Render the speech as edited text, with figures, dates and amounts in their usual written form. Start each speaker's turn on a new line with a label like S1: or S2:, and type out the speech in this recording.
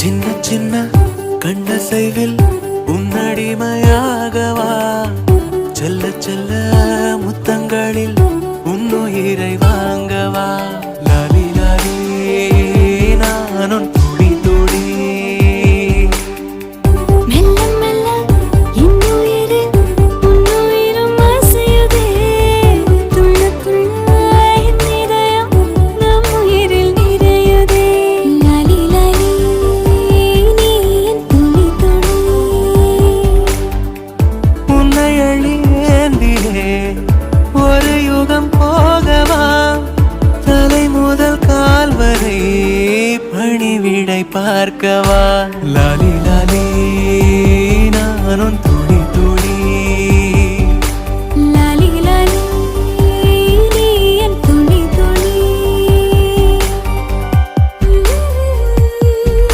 S1: சின்ன சின்ன கண்ணசைவில் உன்னடிமையாகவா செல்ல செல்ல முத்தங்களில் உன்னுயிரை வாங்கவா லாலி லாலி நானும் துடி துடி
S2: மெல்ல மெல்ல இன்னுயிரில் உன்னுயிரும் அசையுதே துள்ள துள்ள என் இதயம் நம் உயிரில் நிறையுதே லாலி லாலி நீ என் துளி துளி
S1: உன்னை அழியேந்தியே ஒரு யுகம் போகவா தலை முதல் கால் வரை பணிவிடை பார்க்கவா லாலி லாலி நானும்